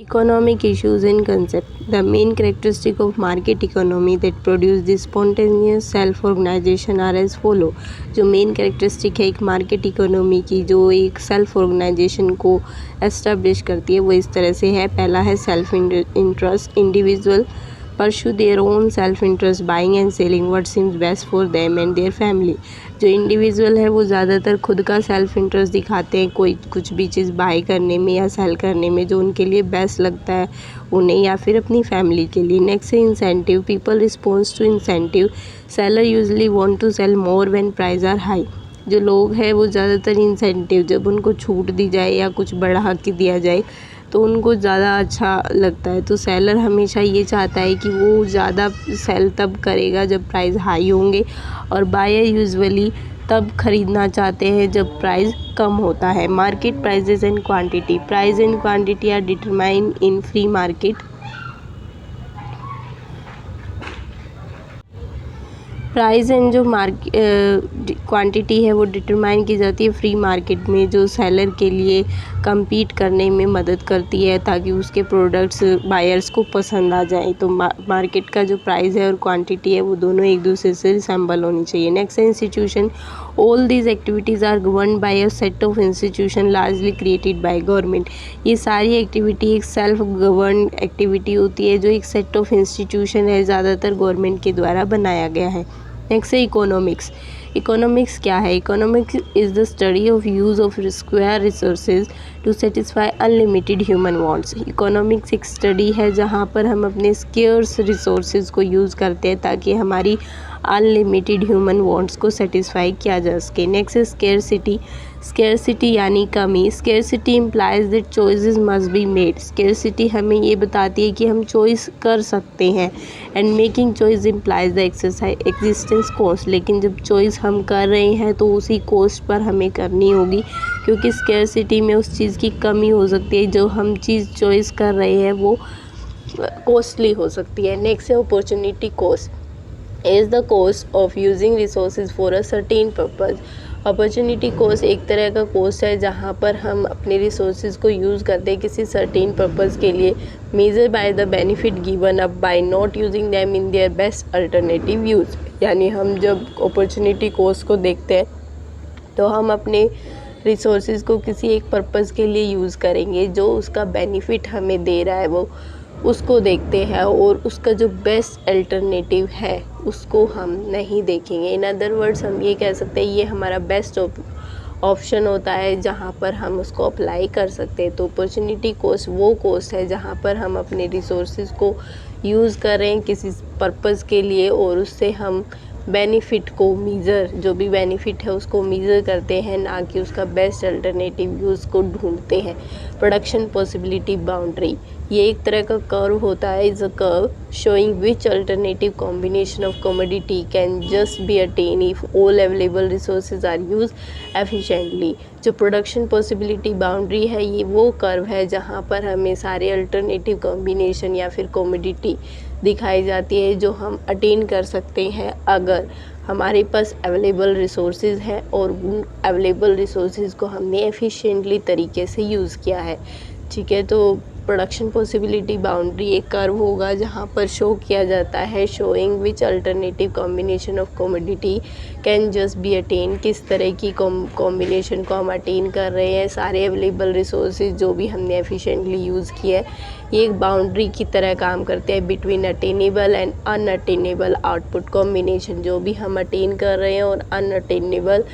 Economic issues and concept. The main characteristic of market economy that produce this spontaneous self-organization are as follow. जो main characteristic है एक market economy की, जो एक self organisation को establish करती है, वो इस तरह से है। पहला है self interest. Individual pursue their own self interest buying and selling what seems best for them and their family. जो इंडिविजुअल है वो ज़्यादातर खुद का सेल्फ इंटरेस्ट दिखाते हैं कोई कुछ भी चीज़ बाय करने में या सेल करने में, जो उनके लिए बेस्ट लगता है उन्हें या फिर अपनी फैमिली के लिए। नेक्स्ट है incentive. People response to incentive. Seller usually want to sell more when price are high. जो लोग हैं वो ज़्यादातर इंसेंटिव, जब उनको छूट दी जाए या कुछ बढ़ा के दिया जाए तो उनको ज़्यादा अच्छा लगता है। तो सेलर हमेशा ये चाहता है कि वो ज़्यादा सेल तब करेगा जब प्राइस हाई होंगे, और बायर यूजुअली तब ख़रीदना चाहते हैं जब प्राइस कम होता है। Market prices and quantity. Price and quantity are determine in free market. Price and जो क्वांटिटी है वो डिटरमाइन की जाती है फ्री मार्केट में, जो सेलर के लिए compete करने में मदद करती है ताकि उसके प्रोडक्ट्स बायर्स को पसंद आ जाए। तो मार्केट का जो प्राइस है और क्वांटिटी है वो दोनों एक दूसरे से रिसेंबल होनी चाहिए। नेक्स्ट है institution. All these activities are govern by a set of institution largely created by government. ये सारी एक्टिविटी एक सेल्फ गवर्न एक्टिविटी होती है जो एक सेट ऑफ इंस्टीट्यूशन है, ज़्यादातर गवर्नमेंट के द्वारा बनाया गया है। नेक्स्ट है इकोनॉमिक्स. इकोनॉमिक्स क्या है? Economics is the study of use of square resources to satisfy unlimited human wants. Economics एक स्टडी है जहाँ पर हम अपने स्केर्स रिसोर्सेज को यूज़ करते हैं ताकि हमारी अनलिमिटेड ह्यूमन वांट्स को सेटिस्फाई किया जा सके. नेक्स्ट है स्केरसिटी. स्केरसिटी यानी कमी. Scarcity implies that choices must be made. Scarcity हमें ये बताती है कि हम चॉइस कर सकते हैं, and making choice implies the exercise existence cost. लेकिन जब चॉइस हम कर रहे हैं तो उसी कॉस्ट पर हमें करनी होगी, क्योंकि स्केरसिटी में उस चीज़ की कमी हो सकती है, जो हम चीज़ चॉइस कर रहे हैं वो कॉस्टली हो सकती है. नेक्स्ट है opportunity cost. Is the cost of using resources for a certain purpose. Opportunity cost एक तरह का कॉस्ट है जहाँ पर हम अपने रिसोर्सेज को यूज़ करते हैं किसी सर्टेन पर्पज़ के लिए. Measure by the benefit given up by not using them in their best alternative use. यानी हम जब अपॉर्चुनिटी कॉस्ट को देखते हैं तो हम अपने रिसोर्सेज को किसी एक पर्पज़ के लिए यूज़ करेंगे जो उसका बेनिफिट हमें दे रहा है, वो उसको देखते हैं, और उसका जो बेस्ट अल्टरनेटिव है उसको हम नहीं देखेंगे. इन अदर वर्ड्स हम ये कह सकते हैं ये हमारा बेस्ट ऑप्शन होता है जहाँ पर हम उसको अप्लाई कर सकते हैं. तो अपॉर्चुनिटी कॉस्ट वो कॉस्ट है जहाँ पर हम अपने रिसोर्सेज को यूज़ कर रहे हैं किसी पर्पज़ के लिए, और उससे हम बेनिफिट को मीज़र, जो भी बेनिफिट है उसको मीज़र करते हैं, ना कि उसका बेस्ट अल्टरनेटिव यूज़ को ढूंढते हैं. Production possibility boundary. ये एक तरह का कर्व होता है. Is a curve showing which alternative combination of commodity can just be attain if all available resources are use efficiently. जो प्रोडक्शन पॉसिबिलिटी बाउंड्री है ये वो कर्व है जहाँ पर हमें सारे अल्टरनेटिव कॉम्बिनेशन या फिर कमोडिटी दिखाई जाती है जो हम अटेन कर सकते हैं अगर हमारे पास अवेलेबल रिसोर्सेज हैं और उन अवेलेबल रिसोर्सेज को हमने एफिशिएंटली तरीके से यूज़ किया है. ठीक है, तो प्रोडक्शन पॉसिबिलिटी बाउंड्री एक कर्व होगा जहाँ पर शो किया जाता है showing which alternative combination of commodity can just be attain. किस तरह की कॉम्बिनेशन को हम अटेन कर रहे हैं, सारे अवेलेबल रिसोर्सेज जो भी हमने एफिशिएंटली यूज़ किए हैं, ये एक बाउंड्री की तरह काम करते हैं between attainable and unattainable output combination. जो भी हम अटेन कर रहे हैं और अनअटेनेबल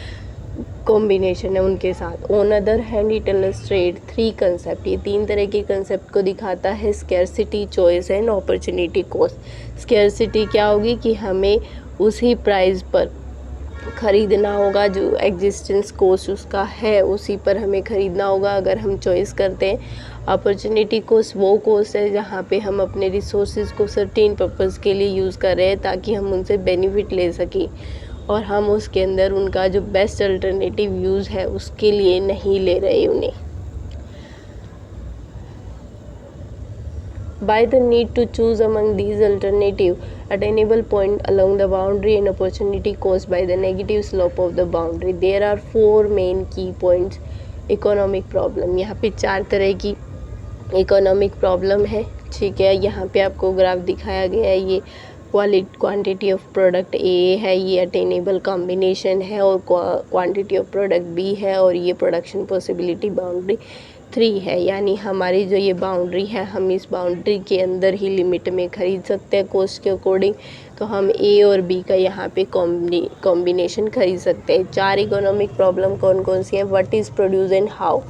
कॉम्बिनेशन है उनके साथ. On other hand it illustrate three concept. ये तीन तरह के कंसेप्ट को दिखाता है. Scarcity, choice and opportunity cost. Scarcity क्या होगी कि हमें उसी प्राइस पर ख़रीदना होगा जो एग्जिस्टेंस कॉस्ट उसका है, उसी पर हमें ख़रीदना होगा अगर हम चॉइस करते हैं. अपॉर्चुनिटी कॉस्ट वो कॉस्ट है जहाँ पे हम अपने रिसोर्सेज को सर्टेन पर्पज़ के लिए यूज़ कर रहे हैं ताकि हम उनसे बेनिफिट ले सकें, और हम उसके अंदर उनका जो बेस्ट अल्टरनेटिव यूज़ है उसके लिए नहीं ले रहे उन्हें. By the need to choose among these alternative attainable point along the boundary and opportunity caused by the negative slope of the boundary, there are four main key points. Economic problem. यहाँ पे चार तरह की economic problem है। ठीक है, यहाँ पे आपको ग्राफ दिखाया गया है, ये क्वांटिटी ऑफ प्रोडक्ट ए है, ये अटेनेबल कॉम्बिनेशन है, और क्वांटिटी ऑफ प्रोडक्ट बी है, और ये प्रोडक्शन पॉसिबिलिटी बाउंड्री 3 है। यानी हमारी जो ये बाउंड्री है, हम इस बाउंड्री के अंदर ही लिमिट में ख़रीद सकते हैं कॉस्ट के अकॉर्डिंग। तो हम ए और बी का यहाँ पे कॉम्बिनेशन खरीद सकते हैं। 4 इकोनॉमिक प्रॉब्लम कौन कौन सी हैं? What is produce and how,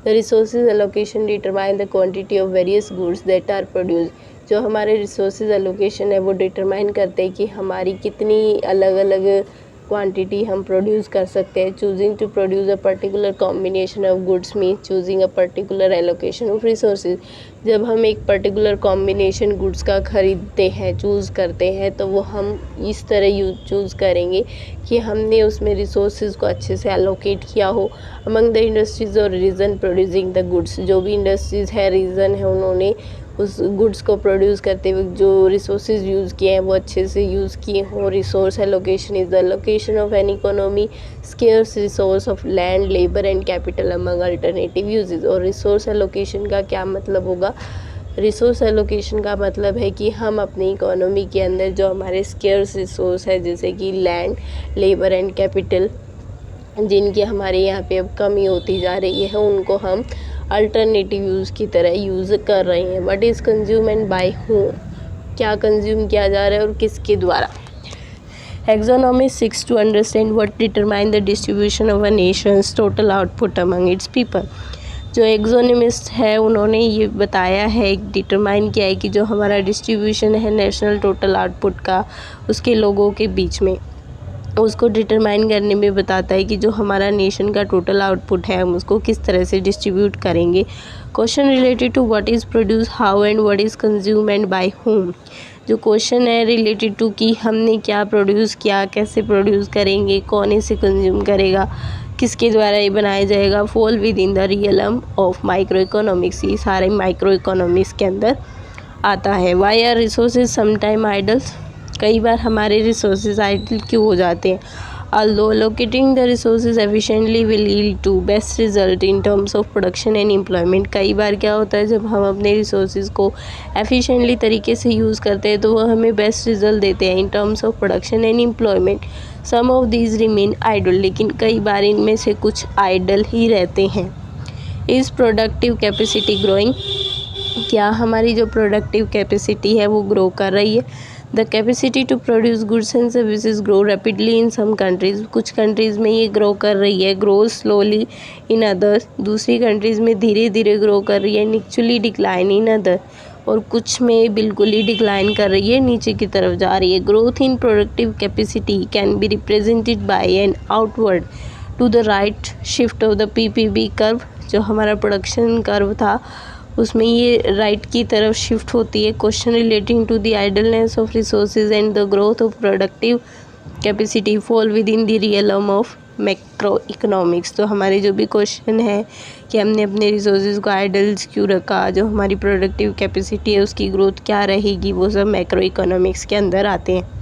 the resources allocation determine the quantity of various goods that are produce. जो हमारे रिसोर्सेज एलोकेशन है वो डिटरमाइन करते हैं कि हमारी कितनी अलग अलग क्वांटिटी हम प्रोड्यूस कर सकते हैं। Choosing to produce a particular combination of goods mean choosing a particular allocation of resources. जब हम एक पर्टिकुलर कॉम्बिनेशन गुड्स का खरीदते हैं, चूज़ करते हैं, तो वो हम इस तरह चूज़ करेंगे कि हमने उसमें रिसोर्सेज को अच्छे से एलोकेट किया हो अमंग द इंडस्ट्रीज और रीजन प्रोड्यूसिंग द गुड्स। जो भी इंडस्ट्रीज़ है, रीजन है, उन्होंने उस गुड्स को प्रोड्यूस करते हुए जो रिसोर्सेज यूज़ किए हैं वो अच्छे से यूज़ किए हों। Resource allocation is the location of an economy scarce resource of land, labour and capital among alternative uses. और रिसोर्स एलोकेशन का क्या मतलब होगा? रिसोर्स एलोकेशन का मतलब है कि हम अपनी इकोनॉमी के अंदर जो हमारे स्केर्स रिसोर्स है, जैसे कि लैंड, लेबर एंड कैपिटल, जिनकी हमारे यहाँ पे अब कमी होती जा रही है, उनको हम अल्टरनेटिव यूज़ की तरह यूज़ कर रहे हैं। What is consume and by whom, क्या कंज्यूम किया जा रहा है और किसके द्वारा। Economy seeks to understand what determine the distribution of a nation's total output among its people. जो एक्सोनोमिस्ट है उन्होंने ये बताया है, डिटरमाइन किया है कि जो हमारा डिस्ट्रीब्यूशन है नेशनल टोटल आउटपुट का, उसके लोगों के बीच में, उसको डिटरमाइन करने में बताता है कि जो हमारा नेशन का टोटल आउटपुट है हम उसको किस तरह से डिस्ट्रीब्यूट करेंगे। Question related to what is produce, how and what is consume and by whom. जो क्वेश्चन है रिलेटेड टू कि हमने क्या प्रोड्यूस किया, कैसे प्रोड्यूस करेंगे, कौन इसे कंज्यूम करेगा, किसके द्वारा ये बनाया जाएगा, fall with in the realm of micro economics. ये सारे माइक्रो इकोनॉमिक्स के अंदर आता है। Why are resources sometime idles, कई बार हमारे रिसोर्सेज आइडल क्यों हो जाते हैं। although allocating the resources efficiently will yield to best result in terms of production and employment। कई बार क्या होता है, जब हम अपने रिसोर्सेज को एफिशिएंटली तरीके से यूज़ करते हैं तो वो हमें बेस्ट रिजल्ट देते हैं in terms of production and employment. Some of these remain idle, लेकिन कई बार इनमें से कुछ आइडल ही रहते हैं। इज़ प्रोडक्टिव कैपेसिटी ग्रोइंग, क्या हमारी जो प्रोडक्टिव कैपेसिटी है वो ग्रो कर रही है। The capacity to produce goods and services grow rapidly in some countries, कुछ कंट्रीज़ में ये ग्रो कर रही है, ग्रो स्लोली इन अदर्स, दूसरी कंट्रीज़ में धीरे धीरे ग्रो कर रही है, एक्चुअली डिक्लाइन इन अदर, और कुछ में बिल्कुल ही डिक्लाइन कर रही है, नीचे की तरफ जा रही है। Growth in productive capacity can be represented by an outward to the right shift of the PPB curve. जो हमारा प्रोडक्शन कर्व था उसमें ये राइट की तरफ शिफ्ट होती है। Question relating to the idleness of resources and the growth of productive capacity fall with in the realm of macro economics. तो हमारे जो भी क्वेश्चन है कि हमने अपने रिसोर्सेज को आइडल्स क्यों रखा, जो हमारी प्रोडक्टिव कैपेसिटी है उसकी ग्रोथ क्या रहेगी, वो सब मैक्रो इकोनॉमिक्स के अंदर आते हैं।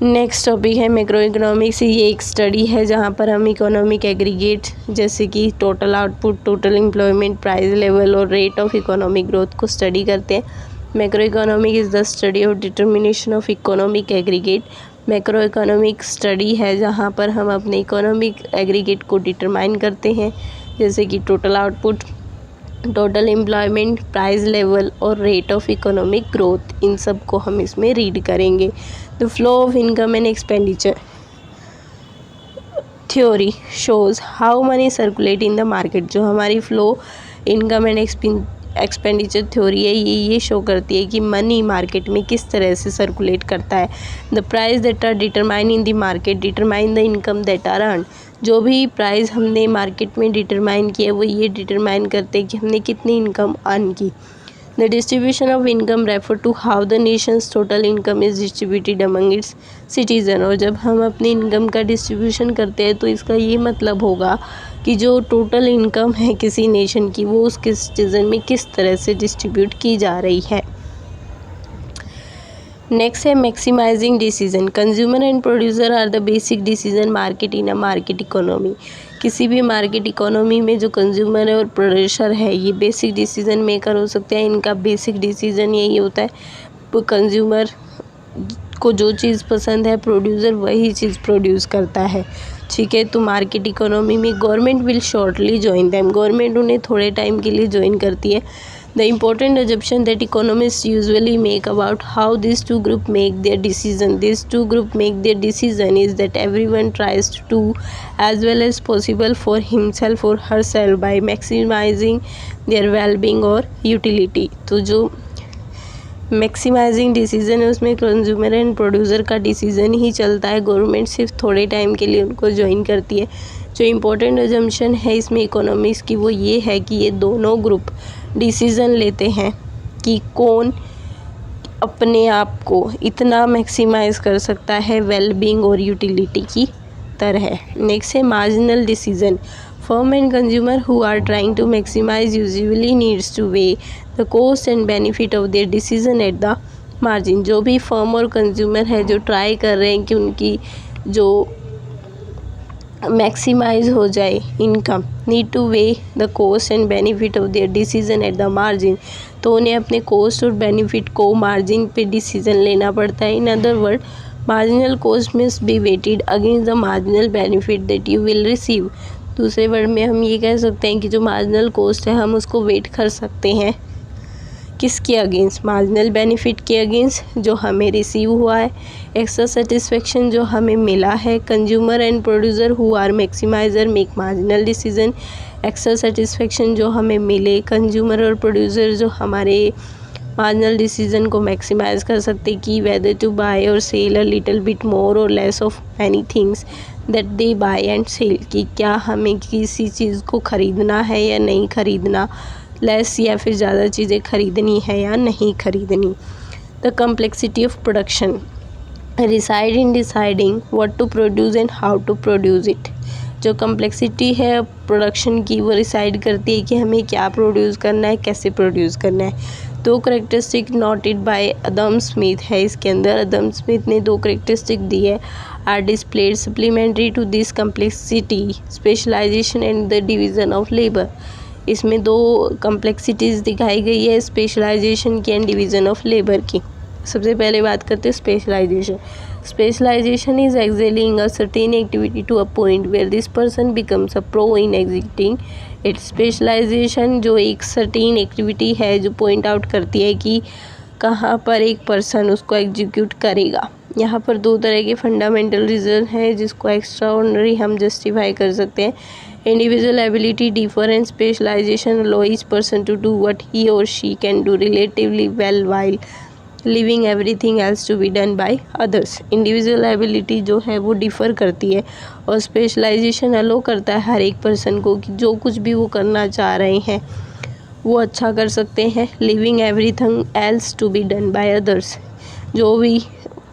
नेक्स्ट टॉपिक है मैक्रो इकोनॉमिक्स। ये एक स्टडी है जहाँ पर हम इकोनॉमिक एग्रीगेट जैसे कि total output, total employment, price level और रेट ऑफ इकोनॉमिक ग्रोथ को स्टडी करते हैं। Macro economic is the study of determination of economic aggregate. Macro economic study है जहाँ पर हम अपने इकोनॉमिक एग्रीगेट को डिटरमाइन करते हैं, जैसे कि total output, total employment, price level और रेट ऑफ इकोनॉमिक ग्रोथ, इन सब को हम इसमें रीड करेंगे। The flow of income and expenditure theory shows how many circulate in the market. जो हमारी flow income and expenditure theory है ये शो करती है कि मनी मार्केट में किस तरह से सर्कुलेट करता है। The price that are determine in the market determine the income that are earn. जो भी प्राइस हमने मार्केट में डिटरमाइन किया वो ये डिटरमाइन करते हैं कि हमने कितनी इनकम अर्न की। The distribution of income refer to how the nation's total income is distributed among its citizen. और जब हम अपनी इनकम का डिस्ट्रीब्यूशन करते हैं तो इसका ये मतलब होगा कि जो टोटल इनकम है किसी नेशन की वो उसके सिटीजन में किस तरह से डिस्ट्रीब्यूट की जा रही है। नेक्स्ट है maximising decision. Consumer and producer are the basic decision market in a market economy. किसी भी मार्केट इकोनॉमी में जो कंज्यूमर है और प्रोड्यूसर है, ये बेसिक डिसीजन मेकर हो सकते हैं। इनका बेसिक डिसीजन यही होता है, कंज्यूमर को जो चीज़ पसंद है प्रोड्यूसर वही चीज़ प्रोड्यूस करता है। ठीक है, तो मार्केट इकोनॉमी में government will shortly join them, government उन्हें थोड़े टाइम के लिए ज्वाइन करती है। The important assumption that economists usually make about how these two groups make their decision is that everyone tries to do as well as possible for himself or herself by maximizing their well-being or utility। तो जो maximising decision है उसमें consumer and producer का decision ही चलता है। Government सिर्फ थोड़े time के लिए उनको ज्वाइन करती है। जो इम्पोर्टेंट एजम्पशन है इसमें इकोनॉमिक्स की वो ये है कि ये दोनों ग्रुप डिसीज़न लेते हैं कि कौन अपने आप को इतना मैक्सिमाइज कर सकता है वेलबींग और यूटिलिटी की तरह। नेक्स्ट है marginal decision. Firm and consumer who are trying to maximise usually needs to weigh the cost and benefit of their decision at the margin. जो भी फर्म और कंज्यूमर है जो ट्राई कर रहे हैं कि उनकी जो मैक्सिमाइज हो जाए income, need to weigh the cost and benefit of their decision at the margin, तो उन्हें अपने कॉस्ट और बेनिफिट को मार्जिन पे डिसीजन लेना पड़ता है। In other word, marginal cost must be weighted against the marginal benefit that you will receive. दूसरे वर्ड में हम ये कह सकते हैं कि जो मार्जिनल कॉस्ट है हम उसको वेट कर सकते हैं किसके अगेंस्ट, मार्जिनल बेनिफिट के अगेंस्ट जो हमें रिसीव हुआ है, एक्स्ट्रा सेटिस्फेक्शन जो हमें मिला है। Consumer and producer who are maximiser make marginal decision, extra satisfaction जो हमें मिले, कंज्यूमर और प्रोड्यूसर जो हमारे मार्जिनल डिसीजन को मैक्सिमाइज कर सकते कि वेदर टू बाय और sell a little bit more और less of any things that they buy and sell, कि क्या हमें किसी चीज़ को ख़रीदना है या नहीं ख़रीदना, लेस या फिर ज़्यादा चीज़ें खरीदनी है या नहीं खरीदनी। The complexity of production reside in deciding what to produce and how to produce it. जो कम्प्लेक्सिटी है प्रोडक्शन की वो रिसाइड करती है कि हमें क्या प्रोड्यूस करना है, कैसे प्रोड्यूस करना है। दो characteristic noted bye Adam Smith है इसके अंदर। अदम स्मिथ ने दो करेक्टरिस्टिक दी है, are displayed supplementary to this complexity, specialisation and the division of labour. इसमें दो कम्प्लेक्सिटीज़ दिखाई गई है, स्पेशलाइजेशन की एंड डिवीज़न ऑफ लेबर की। सबसे पहले बात करते हैं specialisation. Specialisation is excelling a certain activity to a point where this person becomes a pro in executing it. Specialisation जो एक सर्टेन एक्टिविटी है जो पॉइंट आउट करती है कि कहाँ पर एक पर्सन उसको एग्जीक्यूट करेगा। यहाँ पर दो तरह के फंडामेंटल रीज़न है जिसको एक्स्ट्रा ऑर्डिनरी हम जस्टिफाई कर सकते हैं। Individual ability differ and specialization allow each person to do what he or she can do relatively well while leaving everything else to be done by others। Individual ability जो है वो differ करती है और specialisation अलो करता है हर एक person को कि जो कुछ भी वो करना चाह रहे हैं वो अच्छा कर सकते हैं। Leaving everything else to be done by others, जो भी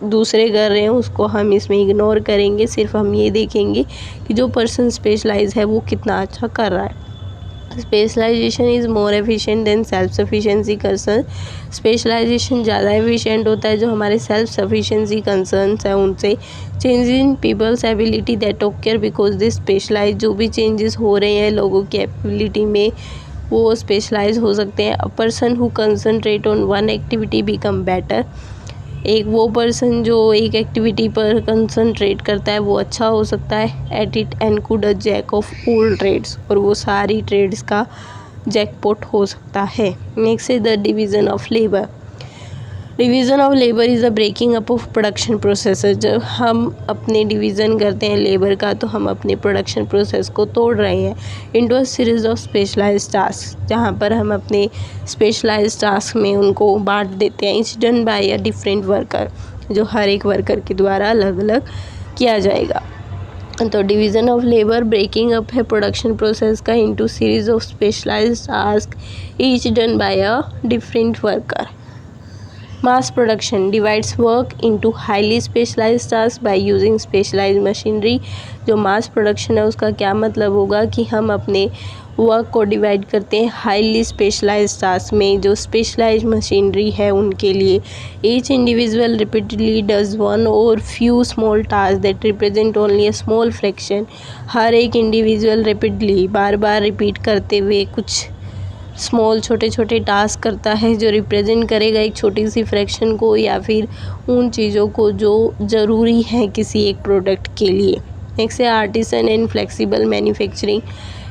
दूसरे कर रहे हैं उसको हम इसमें इग्नोर करेंगे, सिर्फ हम ये देखेंगे कि जो पर्सन स्पेशलाइज है वो कितना अच्छा कर रहा है। Specialisation is more efficient than self sufficiency concern. Specialisation ज़्यादा एफिशिएंट होता है जो हमारे सेल्फ सफिशिएंसी कंसर्न्स हैं उनसे। Change in people's ability that occur because this specialise, जो भी चेंजेस हो रहे हैं लोगों की एबिलिटी में वो स्पेशलाइज हो सकते हैं। A person who concentrate on one activity become better, एक वो पर्सन जो एक एक्टिविटी पर कंसंट्रेट करता है वो अच्छा हो सकता है at it and could a jack of all trades, और वो सारी ट्रेड्स का जैकपॉट हो सकता है। Next is the division of labour. Division of labour is the breaking up of production process. जब हम अपने डिवीज़न करते हैं लेबर का तो हम अपने प्रोडक्शन प्रोसेस को तोड़ रहे हैं into a series of specialised task, जहाँ पर हम अपने स्पेशलाइज्ड टास्क में उनको बांट देते हैं। It's done by a different worker, जो हर एक वर्कर के द्वारा अलग अलग किया जाएगा। तो division of labour breaking up है प्रोडक्शन प्रोसेस का into series of specialised task each done by a different worker. Mass production divides work into highly specialized tasks by using specialized machinery। जो mass production है उसका क्या मतलब होगा कि हम अपने वर्क को डिवाइड करते हैं हाईली स्पेशलाइज्ड टास्क में, जो स्पेशलाइज्ड मशीनरी है उनके लिए। Each individual repeatedly does one और few small task that represent only a small fraction. हर एक इंडिविजुअल रिपीटली बार बार रिपीट करते हुए कुछ स्मॉल छोटे छोटे टास्क करता है जो रिप्रेजेंट करेगा एक छोटी सी फ्रैक्शन को या फिर उन चीज़ों को जो ज़रूरी है किसी एक प्रोडक्ट के लिए। नेक्स्ट है artisan and flexible manufacturing.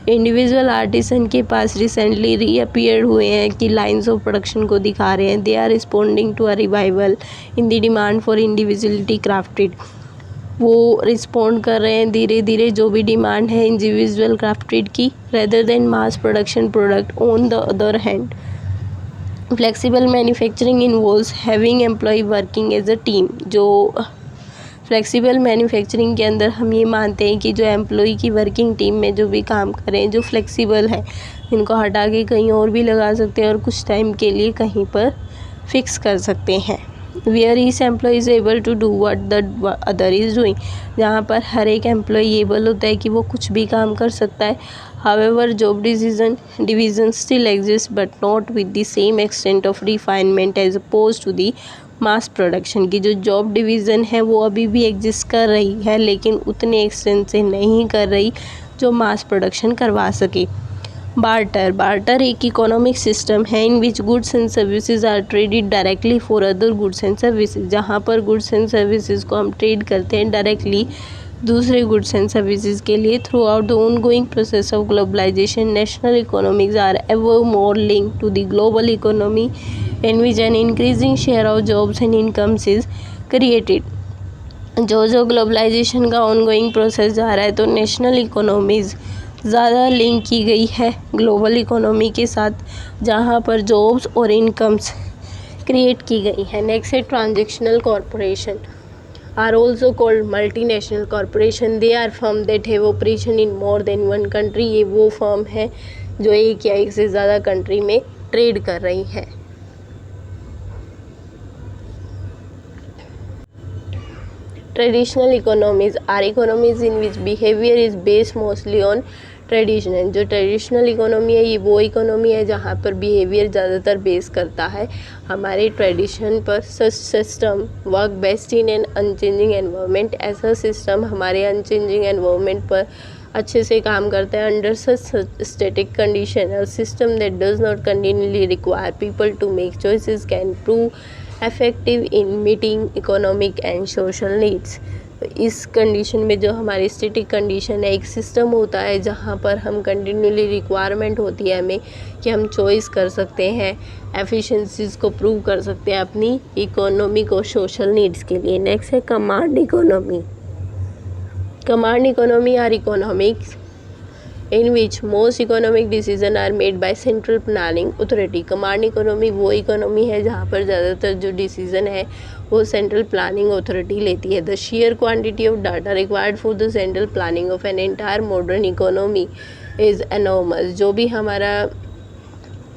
Individual artisan के पास रिसेंटली रीअपीयर हुए हैं कि लाइंस ऑफ प्रोडक्शन को दिखा रहे हैं। They are responding to a revival in the demand for individuality crafted. वो रिस्पॉन्ड कर रहे हैं धीरे धीरे जो भी डिमांड है इंडिविजुअल क्राफ्टेड की, rather than mass production product. On the other hand flexible manufacturing involves having employ working as a team. जो फ्लेक्सिबल मैन्युफैक्चरिंग के अंदर हम ये मानते हैं कि जो एम्प्लॉय की वर्किंग टीम में जो भी काम करें, जो फ्लेक्सिबल है, इनको हटा के कहीं और भी लगा सकते हैं और कुछ टाइम के लिए कहीं पर फिक्स कर सकते हैं। Where each employ is able to do what the other is doing, जहाँ पर हर एक एम्प्लॉय एबल होता है कि वो कुछ भी काम कर सकता है। However job division still exist but not with the same extent of refinement as oppose to the mass production की। जो जॉब डिवीज़न है वो अभी भी एग्जिस्ट कर रही है लेकिन उतने एक्सटेंट से नहीं कर रही जो मास प्रोडक्शन करवा सके। बार्टर एक इकोनॉमिक सिस्टम है in which goods and services are traded directly for other goods and services, जहाँ पर गुड्स एंड सर्विसेज को हम ट्रेड करते हैं डायरेक्टली दूसरे गुड्स एंड सर्विसेज के लिए। Throughout the ongoing process of globalisation national economics are ever more link to the global economy in which an increasing share of jobs and incomes is created. जो globalisation का ongoing process जा रहा है तो national economies ज़्यादा link की गई है ग्लोबल इकोनॉमी के साथ, जहाँ पर जॉब्स और इनकम्स क्रिएट की गई है। नेक्स्ट है transactional corporation are also called multinational corporation. They are firm that have operation in more than one country. ये वो फर्म है जो एक या एक से ज़्यादा कंट्री में ट्रेड कर रही है। Traditional economies are economies in which behaviour is based mostly on tradition. जो ट्रेडिशनल इकोनॉमी है ये वो इकोनॉमी है जहाँ पर बिहेवियर ज़्यादातर बेस करता है हमारे ट्रेडिशन पर। Such system work best in an unchanging environment. ऐसा सिस्टम हमारे अनचेंजिंग एनवायरनमेंट पर अच्छे से काम करता है। Under such static condition a system that does not continuously require people to make choices can prove effective in meeting economic and social needs। इस कंडीशन में जो हमारी स्टैटिक कंडीशन है, एक सिस्टम होता है जहाँ पर हम कंटिन्यूली रिक्वायरमेंट होती है हमें कि हम चॉइस कर सकते हैं, एफिशिएंसीज को प्रूव कर सकते हैं अपनी इकोनॉमिक और सोशल नीड्स के लिए। नेक्स्ट है command economy. Command economy are economics in which most economic decisions are made by central planning authority। Command economy वो इकोनॉमी है जहाँ पर ज़्यादातर जो डिसीजन है वो सेंट्रल प्लानिंग अथॉरिटी लेती है। The share quantity of data required for the central planning of an entire modern economy is enormous. जो भी हमारा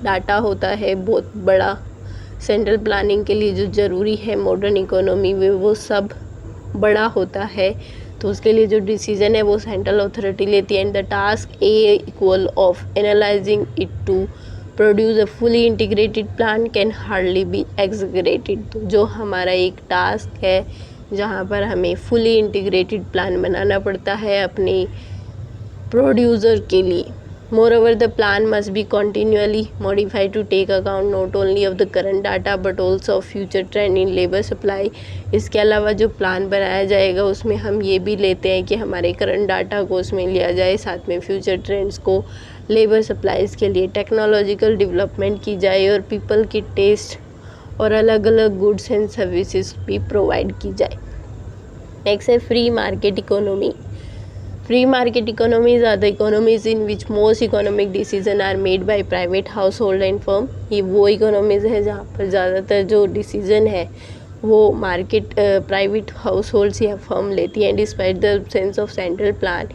डाटा होता है बहुत बड़ा, सेंट्रल प्लानिंग के लिए जो ज़रूरी है मॉडर्न इकोनॉमी में वो सब बड़ा होता है, तो उसके लिए जो डिसीजन है वो सेंट्रल अथॉरिटी लेती है। And the task a equal of analysing it to produce a fully integrated plan can hardly be executed. तो जो हमारा एक टास्क है जहाँ पर हमें फुली इंटीग्रेटेड प्लान बनाना पड़ता है अपने प्रोड्यूसर के लिए। Moreover, the plan must be continually modified to take account not only of the current data but also of future trend in labor supply। इसके अलावा जो प्लान बनाया जाएगा उसमें हम ये भी लेते हैं कि हमारे करंट डाटा को उसमें लिया जाए, साथ में फ्यूचर ट्रेंड्स को, लेबर सप्लाईज़ के लिए टेक्नोलॉजिकल डेवलपमेंट की जाए और पीपल की टेस्ट और अलग अलग गुड्स एंड सर्विसेज भी प्रोवाइड की जाए। नेक्स्ट है free market economy. Free market economies are the economies in which most economic decisions are made by private household and firm। ये वो economies है जहाँ पर ज़्यादातर जो डिसीज़न है वो मार्केट प्राइवेट हाउस होल्ड्स या फर्म लेती हैं। Despite the sense of central plan,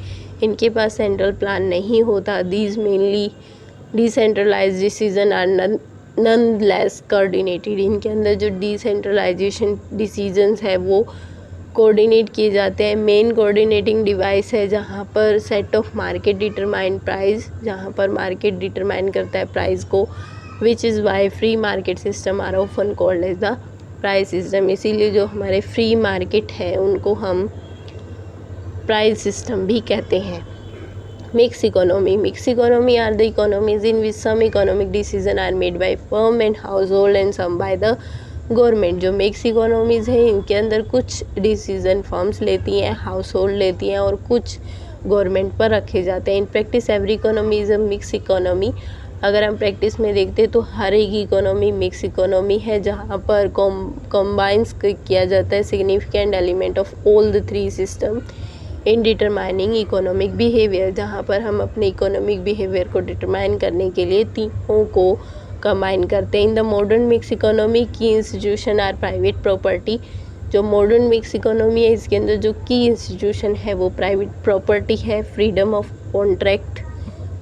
इनके पास सेंट्रल प्लान नहीं होता। These mainly decentralise decision are non less coordinated. इनके अंदर जो डिसेंट्रलाइजेशन डिसीजंस है वो कोऑर्डिनेट किए जाते हैं। मेन कोऑर्डिनेटिंग डिवाइस है जहाँ पर set of market determine price, जहाँ पर मार्केट डिटरमाइन करता है प्राइस को, which is why free market system are often called as the price system. इसीलिए जो हमारे फ्री मार्केट है उनको हम प्राइस सिस्टम भी कहते हैं। Mix economy are the economies in which some economic decision are made by firm and household and some by the government. जो मिक्स इकोनॉमीज़ हैं इनके अंदर कुछ डिसीजन फर्म्स लेती हैं, हाउस होल्ड लेती हैं और कुछ गवर्नमेंट पर रखे जाते हैं। In practice every economy is a mix economy. अगर हम प्रैक्टिस में देखते हैं तो हर एक इकोनॉमी मिक्स इकोनॉमी है, जहाँ पर कॉम्बाइंस किया जाता है significant element of all the three system in determining economic behaviour. जहाँ पर हम अपने इकोनॉमिक बिहेवियर को डिटरमाइन करने के लिए तीनों को कंबाइन करते हैं। In the modern mix economy की इंस्टीट्यूशन आर प्राइवेट प्रॉपर्टी। जो मॉडर्न मिक्स इकोनॉमी है इसके अंदर जो की इंस्टीट्यूशन है वो प्राइवेट प्रॉपर्टी है, freedom of contract,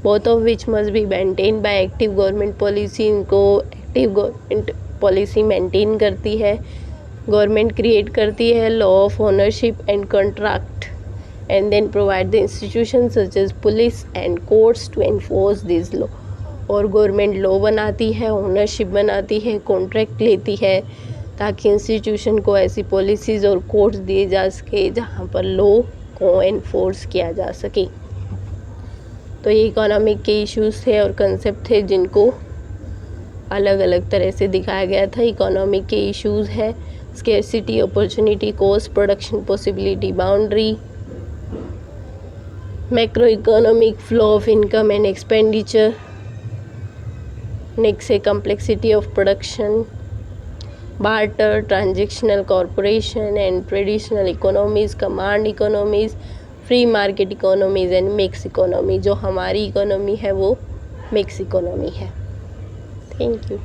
both of which must be maintain by active government policy. इनको एक्टिव गवर्नमेंट पॉलिसी मेंटेन करती है, गवर्नमेंट क्रिएट करती है law of ownership and contract and then provide the institutions such as police and courts to enforce this law। और government law बनाती है, ownership बनाती है, कॉन्ट्रैक्ट लेती है ताकि इंस्टीट्यूशन को ऐसी पॉलिसीज़ और कोर्ट्स दिए जा सके जहाँ पर लॉ को एनफोर्स किया जा सके। तो ये इकोनॉमिक के इश्यूज़ थे और कंसेप्ट थे जिनको अलग अलग तरह से दिखाया गया था। इकोनॉमिक के इश्यूज़ है scarcity, opportunity, cost, production, possibility, boundary, macroeconomic, flow of income and expenditure. Next है complexity of production, barter, transactional corporation and traditional economies, command economies, free market economies and mixed economy। जो हमारी economy है वो mix economy है। Thank you.